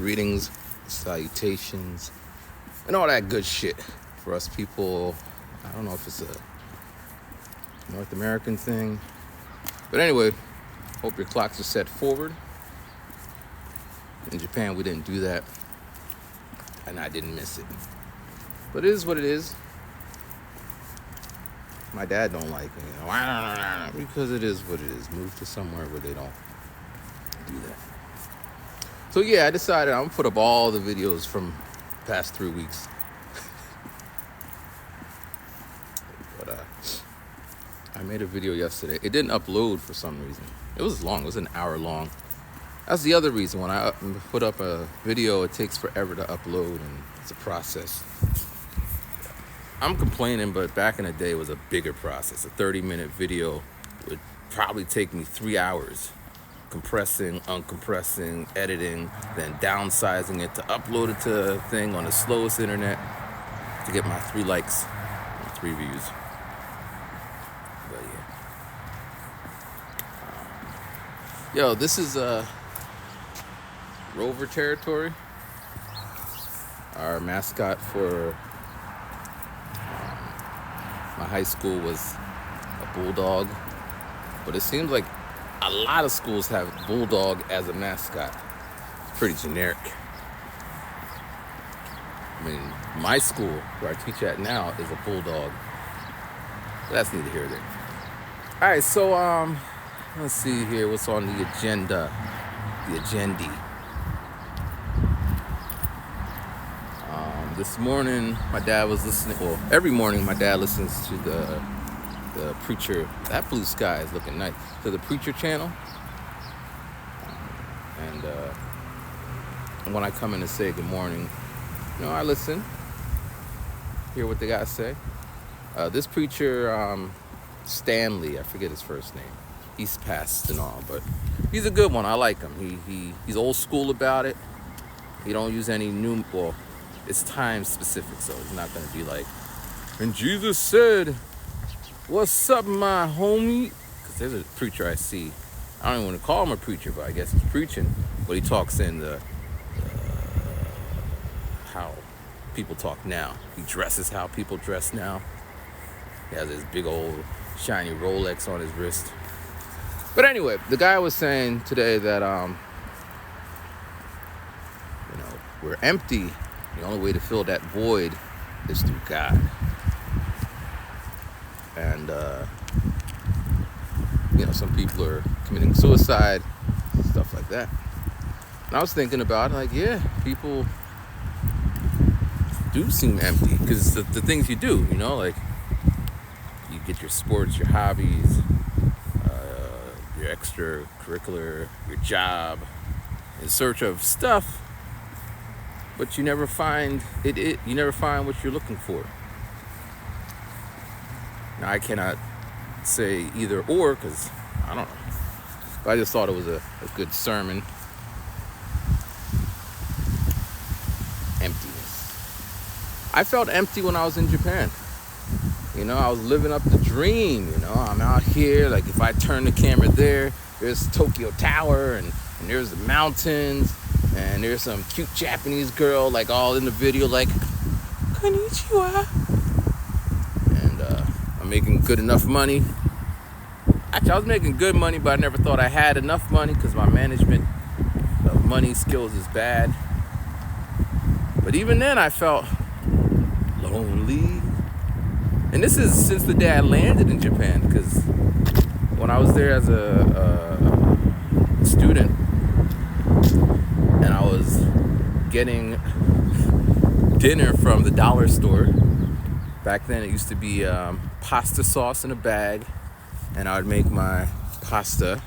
Greetings, salutations, and all that good shit for us people. I don't know if it's a North American thing. But anyway, hope your clocks are set forward. In Japan, we didn't do that, and I didn't miss it. But it is what it is. My dad don't like it, because it is what it is. Move to somewhere where they don't do that. So yeah, I decided I'm gonna put up all the videos from the past 3 weeks. But I made a video yesterday. It didn't upload for some reason. It was long. It was an hour long. That's the other reason. When I put up a video, it takes forever to upload, and it's a process. I'm complaining, but back in the day, it was a bigger process. A 30-minute video would probably take me 3 hours. Compressing, uncompressing, editing, then downsizing it to upload it to a thing on the slowest internet to get my 3 likes and 3 views. But yeah. Yo, this is Rover territory. Our mascot for my high school was a bulldog, but it seems like a lot of schools have bulldog as a mascot. It's pretty generic. I mean, my school, where I teach at now, is a bulldog. But that's neither here nor there. All right, so let's see here. What's on the agenda? The agenda. This morning, my dad was listening. Well, every morning, my dad listens to the Preacher. That blue sky is looking nice. To the Preacher channel. And when I come in to say good morning, I listen, hear what they got to say. This preacher, Stanley, I forget his first name. He's passed and all, but he's a good one. I like him. He's old school about it. He don't use any new. Well, it's time specific, so it's not going to be like, and Jesus said, "What's up, my homie?" Because there's a preacher I see. I don't even want to call him a preacher, but I guess he's preaching. But he talks in the how people talk now. He dresses how people dress now. He has this big old shiny Rolex on his wrist. But anyway, the guy was saying today that we're empty. The only way to fill that void is through God. And some people are committing suicide, stuff like that. And I was thinking about yeah, people do seem empty because the things you do, like you get your sports, your hobbies, your extracurricular, your job, in search of stuff, but you never find it. You never find what you're looking for. Now I cannot say either or because I don't know. But I just thought it was a good sermon. Emptiness. I felt empty when I was in Japan. I was living up the dream. I'm out here. Like if I turn the camera there's Tokyo Tower and there's the mountains and there's some cute Japanese girl like all in the video like konnichiwa. And I'm making good enough money. Actually, I was making good money, but I never thought I had enough money because my management of money skills is bad. But even then, I felt lonely. And this is since the day I landed in Japan, because when I was there as a student, and I was getting dinner from the dollar store. Back then, it used to be pasta sauce in a bag. And I would make my pasta.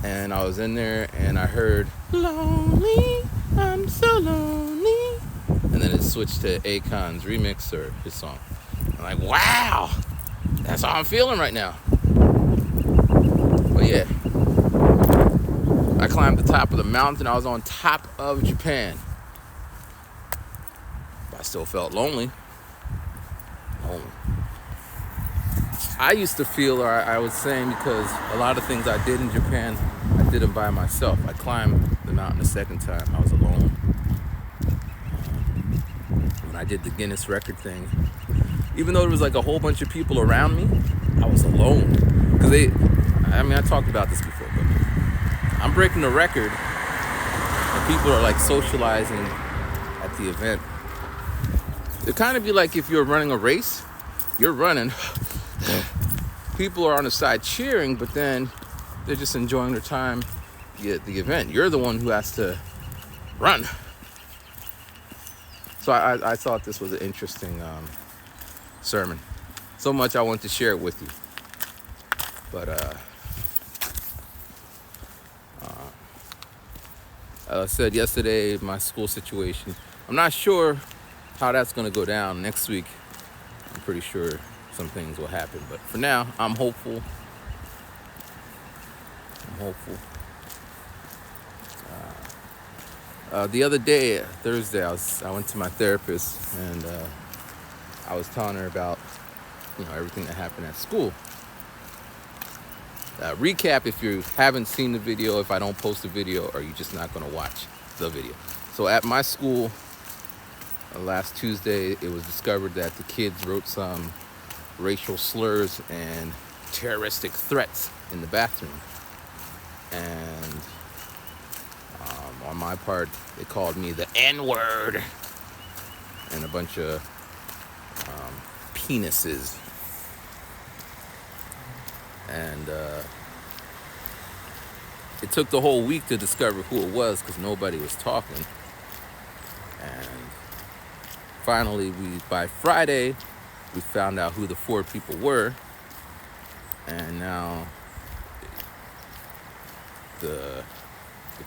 And I was in there and I heard, "Lonely, I'm so lonely." And then it switched to Akon's remix or his song. I'm like, wow, that's how I'm feeling right now. But yeah, I climbed the top of the mountain. I was on top of Japan. But I still felt lonely. I used to feel, or I was saying, because a lot of things I did in Japan, I did them by myself. I climbed the mountain out, and the second time I was alone. When I did the Guinness record thing, even though there was like a whole bunch of people around me, I was alone. Because I talked about this before, but I'm breaking the record, and people are like socializing at the event. It kind of be like if you're running a race, you're running, people are on the side cheering, but then they're just enjoying their time at the event. You're the one who has to run. So I thought this was an interesting sermon. So much I want to share it with you. But as I said yesterday, my school situation, I'm not sure how that's going to go down next week. I'm pretty sure some things will happen. But for now, I'm hopeful. The other day, Thursday, I went to my therapist, and I was telling her about everything that happened at school. Recap if you haven't seen the video. If I don't post the video, or you're just not going to watch the video. So at my school, last Tuesday, it was discovered that the kids wrote some racial slurs and terroristic threats in the bathroom. And on my part, they called me the N-word and a bunch of penises. And it took the whole week to discover who it was because nobody was talking. And finally, by Friday, we found out who the 4 people were. And now the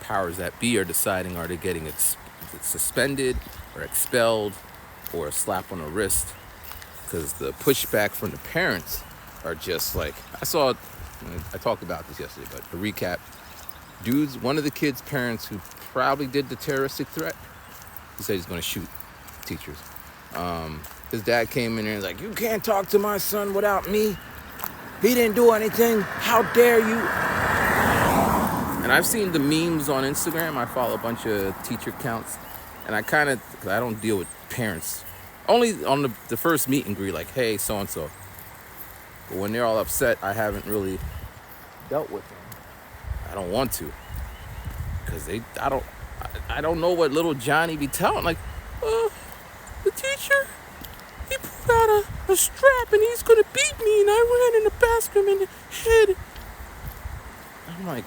powers that be are deciding, are they getting suspended or expelled or a slap on the wrist? Because the pushback from the parents are just like, I talked about this yesterday, but to recap, one of the kids' parents who probably did the terroristic threat, he said he's going to shoot teachers. His dad came in there and was like, "You can't talk to my son without me. He didn't do anything. How dare you?" And I've seen the memes on Instagram. I follow a bunch of teacher accounts, and I don't deal with parents. Only on the first meet and greet, like, "Hey, so-and-so." But when they're all upset, I haven't really dealt with them. I don't want to, because I don't know what little Johnny be telling. Like, the teacher, he pulled out a strap and he's gonna beat me, and I ran in the bathroom in the head. I'm like,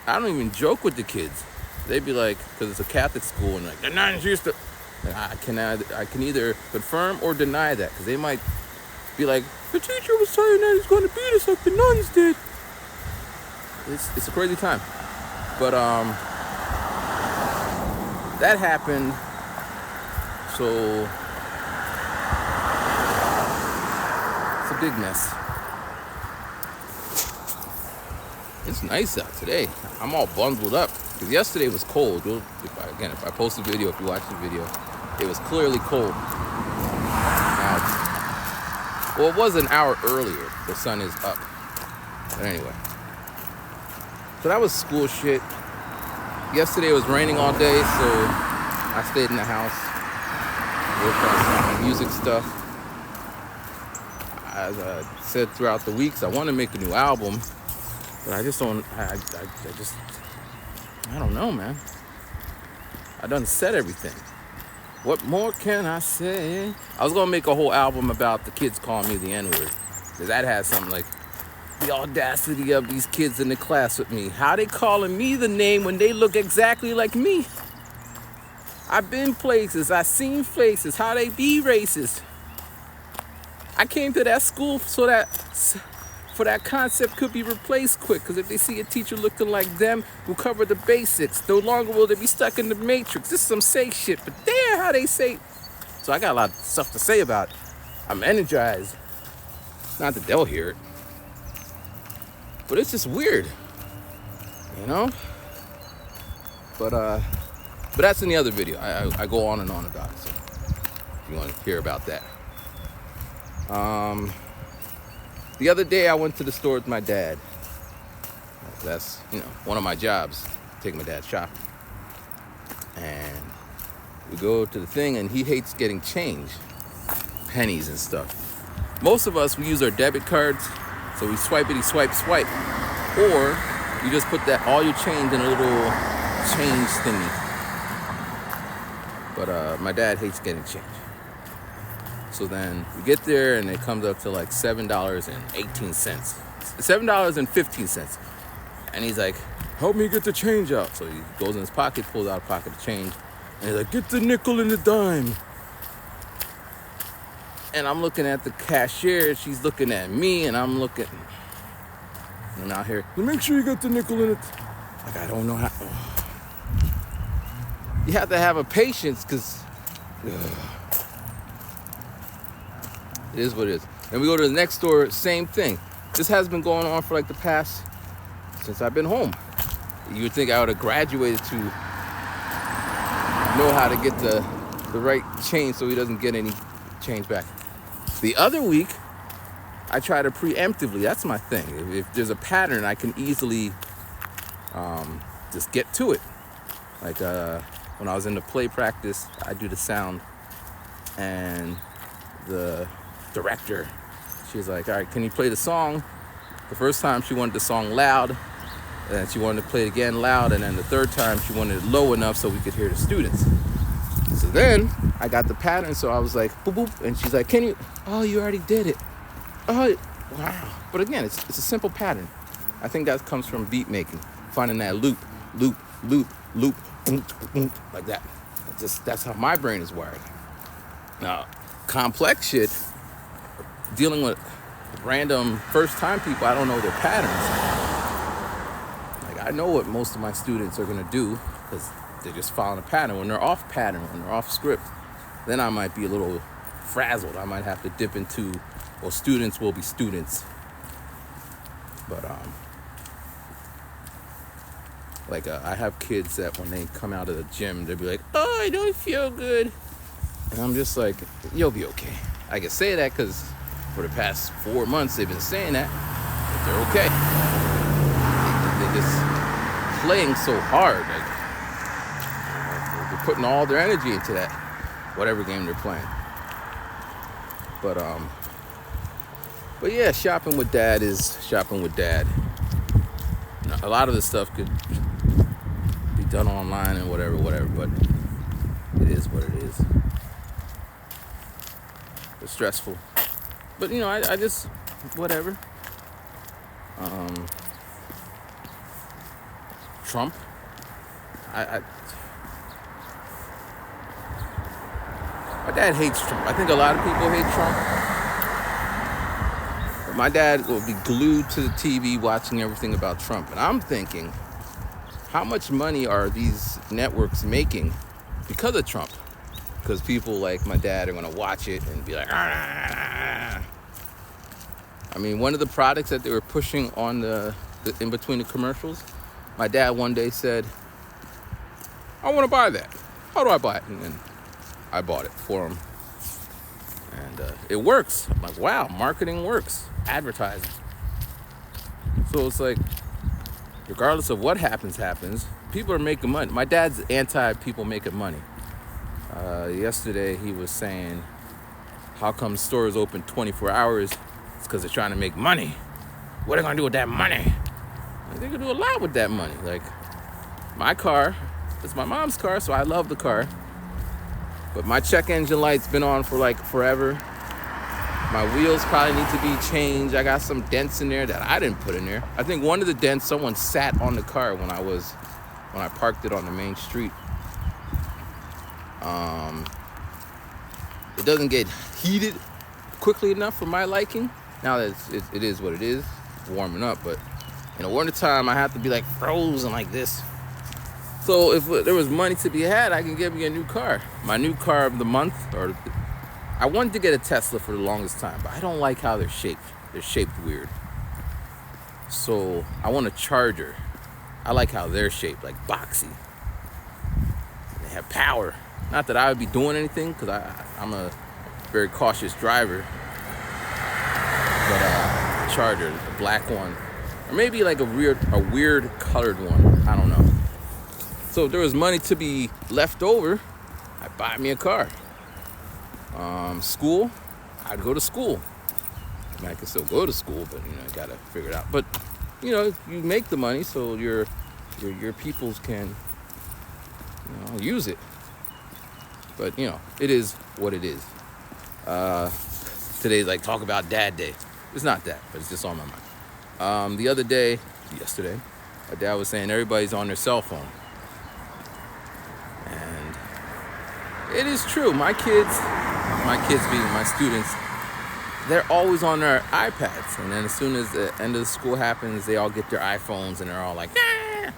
I don't even joke with the kids. They'd be like, because it's a Catholic school, and like, the nuns used to. I can either confirm or deny that, because they might be like, the teacher was saying that he's going to beat us like the nuns did. It's a crazy time. But that happened. So it's a big mess. It's nice out today. I'm all bundled up because yesterday was cold. If I post a video, if you watch the video, it was clearly cold. Well, it was an hour earlier. The sun is up. But anyway. So that was school shit. Yesterday it was raining all day, so I stayed in the house. Worked on some music stuff. As I said throughout the weeks, I want to make a new album. But I just don't, I don't know, man. I done said everything. What more can I say? I was gonna make a whole album about the kids calling me the N-word. Cause that has something like, the audacity of these kids in the class with me. How they calling me the name when they look exactly like me? I've been places, I've seen places, how they be racist. I came to that school so that concept could be replaced quick, because if they see a teacher looking like them who cover the basics, no longer will they be stuck in the matrix. This is some safe shit, but damn how they say. So I got a lot of stuff to say about it. I'm energized. Not that they'll hear it, but it's just weird, you know? But that's in the other video. I go on and on about it, so if you want to hear about that. The other day I went to the store with my dad. That's, one of my jobs. take my dad shopping. And we go to the thing, and he hates getting change, pennies and stuff. Most of us, we use our debit cards, so we swipe, or you just put that all your change in a little change thingy. But my dad hates getting change. So then we get there, and it comes up to like $7.18, $7.15, and he's like, "Help me get the change out." So he goes in his pocket, pulls out a pocket of change, and he's like, "Get the nickel and the dime." And I'm looking at the cashier, she's looking at me, and I'm looking. And out here, "Make sure you got the nickel in it." Like, I don't know how. You have to have a patience, because it is what it is. And we go to the next store, same thing. This has been going on for like the past, since I've been home. You would think I would have graduated to know how to get the right change so he doesn't get any change back. The other week, I try to preemptively. That's my thing. If there's a pattern, I can easily just get to it. Like when I was in the play practice, I do the sound, and the director, she's like, "All right, can you play the song?" The first time she wanted the song loud, and then she wanted to play it again loud, and then the third time she wanted it low enough so we could hear the students. So then I got the pattern, so I was like, boop, boop, and she's like, "Can you?" "Oh, you already did it." "Oh, wow." But again, it's a simple pattern. I think that comes from beat making, finding that loop, like that. That's how my brain is wired. Now, complex shit, dealing with random first-time people, I don't know their patterns. Like, I know what most of my students are gonna do, because they're just following a pattern. When they're off pattern, when they're off script, then I might be a little frazzled. I might have to dip into, well, students will be students. But I have kids that when they come out of the gym, they'll be like, "Oh, I don't feel good." And I'm just like, "You'll be okay." I can say that because for the past 4 months they've been saying that, but they're okay. They're just playing so hard. Like, they're putting all their energy into that, whatever game they're playing. But yeah, shopping with dad is shopping with dad. Now, a lot of this stuff could be done online and whatever, but it is what it is. It's stressful. But, I just, whatever. Trump. My dad hates Trump. I think a lot of people hate Trump. But my dad will be glued to the TV watching everything about Trump. And I'm thinking, how much money are these networks making because of Trump? Because people like my dad are going to watch it and be like, "Ah." I mean, one of the products that they were pushing on the in between the commercials, my dad one day said, "I want to buy that. How do I buy it?" And then I bought it for him. And it works. I'm like, wow, marketing works. Advertising. So it's like, regardless of what happens, people are making money. My dad's anti-people making money. Yesterday he was saying, how come stores open 24 hours? It's because they're trying to make money. What are they going to do with that money? They can do a lot with that money. Like, my car, it's my mom's car, so I love the car. But my check engine light's been on for like forever. My wheels probably need to be changed. I got some dents in there that I didn't put in there. I think one of the dents, someone sat on the car when I parked it on the main street. It doesn't get heated quickly enough for my liking. Now that it is what it is, warming up. But in the wintertime, I have to be like frozen like this. So if there was money to be had, I can get me a new car. My new car of the month, I wanted to get a Tesla for the longest time, but I don't like how they're shaped. They're shaped weird. So I want a Charger. I like how they're shaped, like boxy. They have power. Not that I would be doing anything, because I'm a very cautious driver. But Charger, the black one, or maybe like a weird colored one. I don't know. So if there was money to be left over, I'd buy me a car. School, I'd go to school. I mean, I could still go to school, but I gotta figure it out. But you make the money so your peoples can use it. But it is what it is. Today's like talk about Dad Day. It's not that, but it's just on my mind. Yesterday, my dad was saying everybody's on their cell phone. And it is true. My kids being my students, they're always on their iPads. And then as soon as the end of the school happens, they all get their iPhones and they're all like, ah.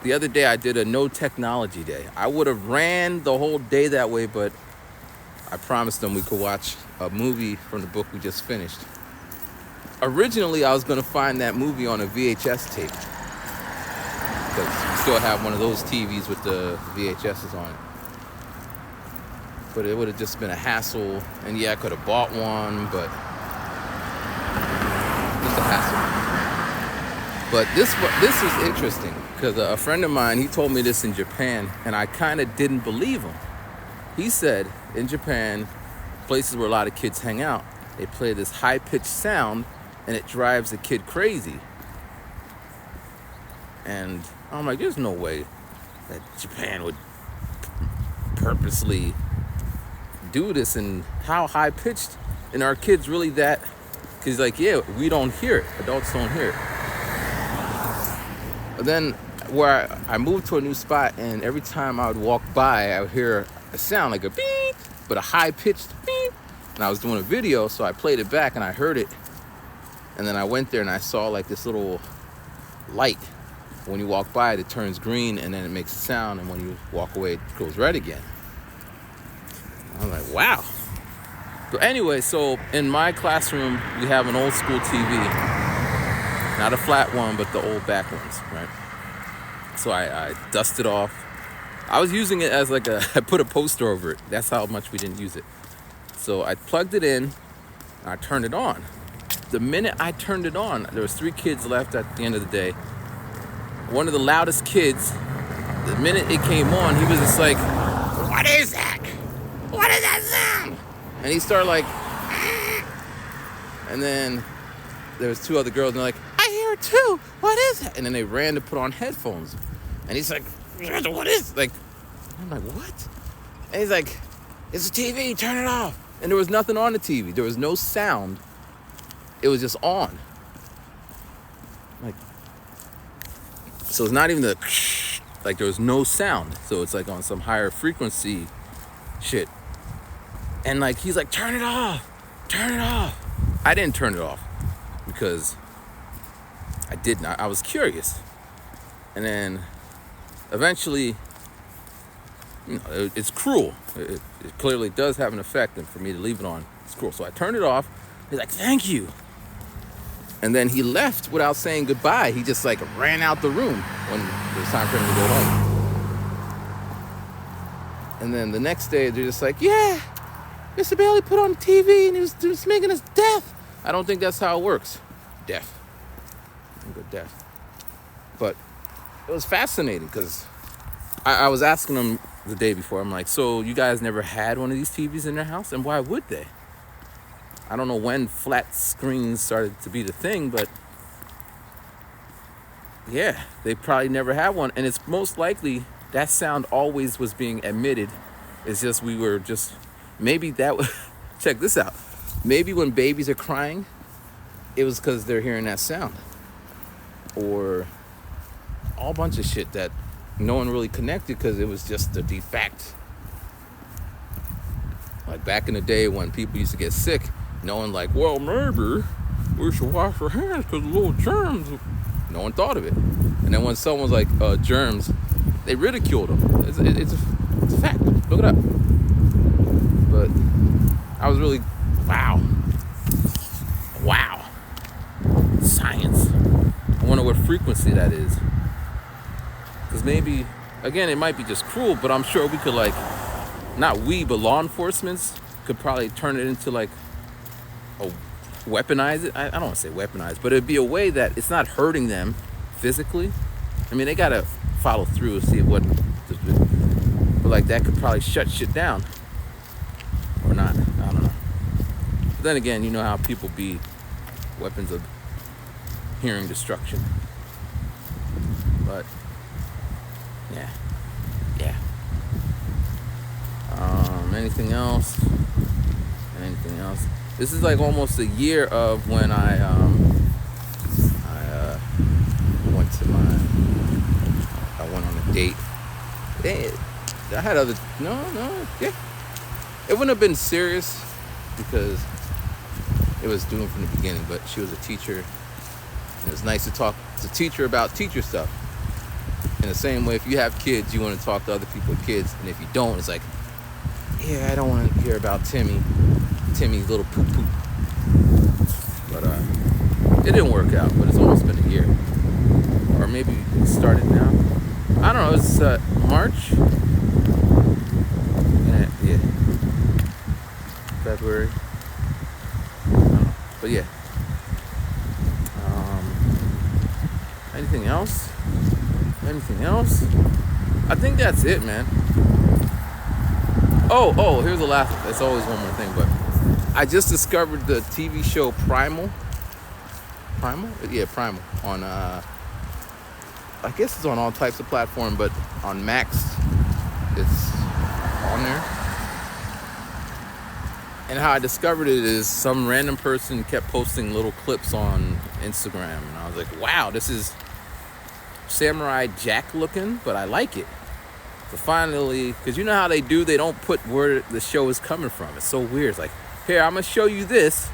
The other day I did a no technology day. I would have ran the whole day that way, but I promised them we could watch a movie from the book we just finished. Originally, I was going to find that movie on a VHS tape, because we still have one of those TVs with the VHSs on it. But it would have just been a hassle, and I could have bought one, but just a hassle. But this is interesting, because a friend of mine, he told me this in Japan, and I kind of didn't believe him. He said in Japan, places where a lot of kids hang out, they play this high-pitched sound, and it drives the kid crazy. And I'm like, there's no way that Japan would purposely do this, and how high-pitched, and are kids really that? Because we don't hear it. Adults don't hear it. But then where I moved to a new spot, and every time I would walk by, I would hear a sound like a beep, but a high-pitched beep. And I was doing a video, so I played it back, and I heard it. And then I went there, and I saw like this little light. When you walk by it turns green, and then it makes a sound, and when you walk away, it goes red again. I'm like, wow. So anyway, so in my classroom, we have an old school TV. Not a flat one, but the old back ones, right? So I dusted off. I was using it as I put a poster over it. That's how much we didn't use it. So I plugged it in, and I turned it on. The minute I turned it on, there was 3 kids left at the end of the day. One of the loudest kids, the minute it came on, he was just like, what is that? What is that sound? And he started like, and then there was 2 other girls, and they're like, I hear it too. What is that? And then they ran to put on headphones. And he's like, what is, like, I'm like, what? And he's like, it's a TV, turn it off. And there was nothing on the TV. There was no sound. It was just on. Like, so it's not even there was no sound. So it's like on some higher frequency shit. And like, he's like, turn it off. I didn't turn it off because I didn't. I was curious. And then eventually, it's cruel. It clearly does have an effect, and for me to leave it on, it's cruel. So I turned it off. He's like, thank you. And then he left without saying goodbye. He just like ran out the room when it was time for him to go home. And then the next day, they're just like, yeah, Mr. Bailey put on the TV and he was making us deaf. I don't think that's how it works. Deaf. I'm good deaf. But it was fascinating because I was asking him the day before, I'm like, so you guys never had one of these TVs in their house? And why would they? I don't know when flat screens started to be the thing, but yeah, they probably never had one. And it's most likely that sound always was being emitted. It's just maybe that was, check this out. Maybe when babies are crying, it was because they're hearing that sound. Or all bunch of shit that no one really connected because it was just the de facto. Like back in the day when people used to get sick, no one like, well, maybe we should wash our hands because of little germs. No one thought of it. And then when someone's like, germs, they ridiculed them. It's a fact. Look it up. But I was really, wow. Science. I wonder what frequency that is. Because maybe, again, it might be just cruel, but I'm sure we could but law enforcement could probably turn it into weaponize it. I don't want to say weaponize, but it'd be a way that it's not hurting them physically. I mean, they gotta follow through and see what. But like that could probably shut shit down, or not. I don't know. But then again, you know how people be weapons of hearing destruction. But yeah. Anything else? This is like almost a year of when I went on a date. I had other yeah. It wouldn't have been serious because it was doomed from the beginning. But she was a teacher. And it was nice to talk to teacher about teacher stuff. In the same way, if you have kids, you want to talk to other people with kids, and if you don't, it's like, yeah, I don't want to hear about Timmy's little poop. But it didn't work out. But it's almost been a year, or maybe it started now. I don't know. It's March. Yeah, February. But yeah. Anything else? I think that's it, man. Oh, here's the last one. There's always one more thing, but I just discovered the TV show Primal. Yeah, Primal on I guess it's on all types of platforms, but on Max it's on there. And how I discovered it is some random person kept posting little clips on Instagram, and I was like, wow, this is Samurai Jack looking, but I like it. So finally, because you know how they don't put where the show is coming from. It's so weird. It's like, here, I'm going to show you this,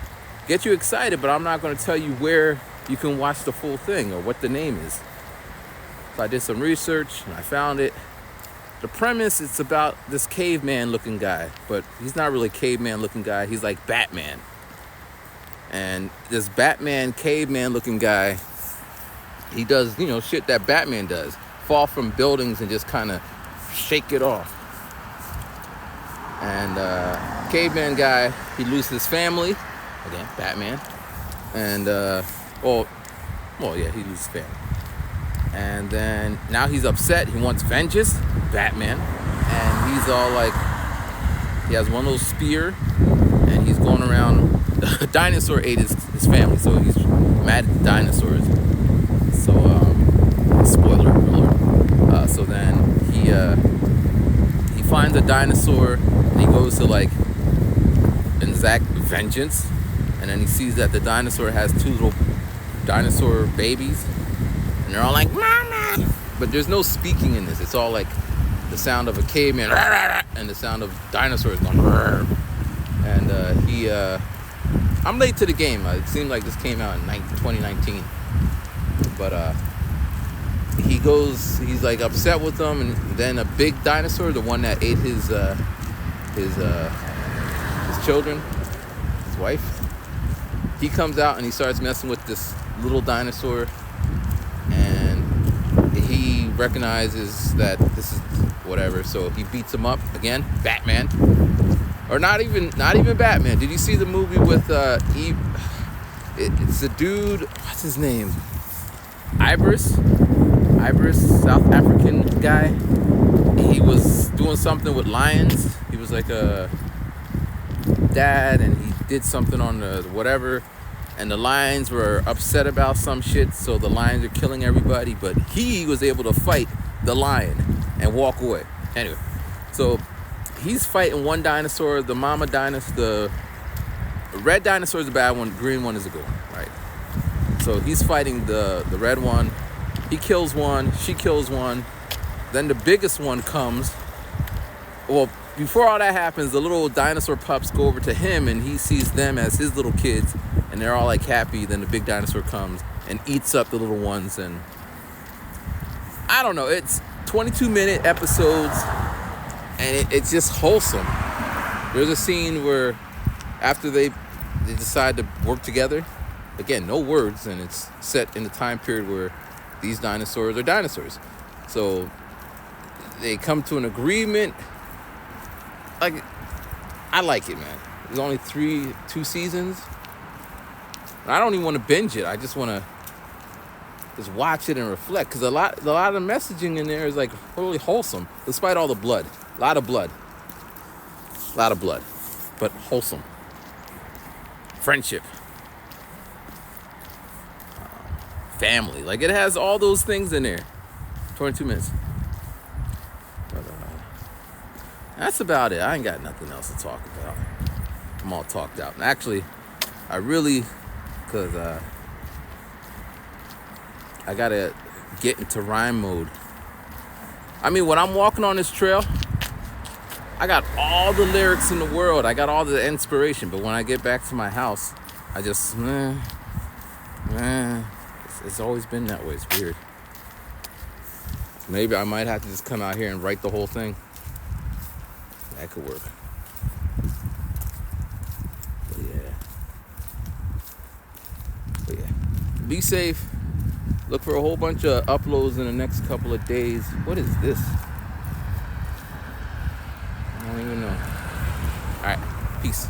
get you excited, but I'm not going to tell you where you can watch the full thing or what the name is. So I did some research and I found it. The premise, it's about this caveman looking guy, but he's not really a caveman looking guy. He's like Batman. And this Batman caveman looking guy, he does, shit that Batman does. Fall from buildings and just kind of shake it off. And caveman guy, he loses his family. Again, Batman. And, he loses family. And then now he's upset. He wants vengeance. Batman. And he's all like, he has one little spear. And he's going around. A dinosaur ate his family. So he's mad at the dinosaurs. So, spoiler alert. So then he finds a dinosaur and he goes to like exact vengeance, and then he sees that the dinosaur has two little dinosaur babies, and they're all like, "Mama!" But there's no speaking in this. It's all like the sound of a caveman and the sound of dinosaurs going. And I'm late to the game. It seemed like this came out in 2019. But he's like upset with them, and then a big dinosaur, the one that ate his children, his wife, he comes out and he starts messing with this little dinosaur, and he recognizes that this is whatever, so he beats him up again. Batman, or not even Batman. Did you see the movie with it's the dude, what's his name? Ibris, South African guy. He was doing something with lions. He was like a dad, and he did something on the whatever, and the lions were upset about some shit, so the lions are killing everybody, but he was able to fight the lion and walk away. Anyway, so he's fighting one dinosaur, the mama dinosaur. The red dinosaur is the bad one, green one is the good one, right? So he's fighting the red one. He kills one, she kills one. Then the biggest one comes. Well, before all that happens, the little dinosaur pups go over to him, and he sees them as his little kids, and they're all like happy. Then the big dinosaur comes and eats up the little ones. And I don't know, it's 22-minute episodes, and it's just wholesome. There's a scene where after they decide to work together, again, no words, and it's set in the time period where these dinosaurs are dinosaurs. So they come to an agreement. Like, I like it, man. There's only 2 seasons. I don't even want to binge it. I just want to just watch it and reflect, because a lot of the messaging in there is like really wholesome, despite all the blood. A lot of blood, but wholesome. Friendship, family, like it has all those things in there. 22 minutes. But that's about it. I ain't got nothing else to talk about. I'm all talked out. And actually, I really, because I gotta get into rhyme mode. I mean, when I'm walking on this trail, I got all the lyrics in the world. I got all the inspiration. But when I get back to my house, I just, it's always been that way. It's weird. Maybe I might have to just come out here and write the whole thing. That could work. But yeah. Be safe. Look for a whole bunch of uploads in the next couple of days. What is this? I don't even know. All right. Peace.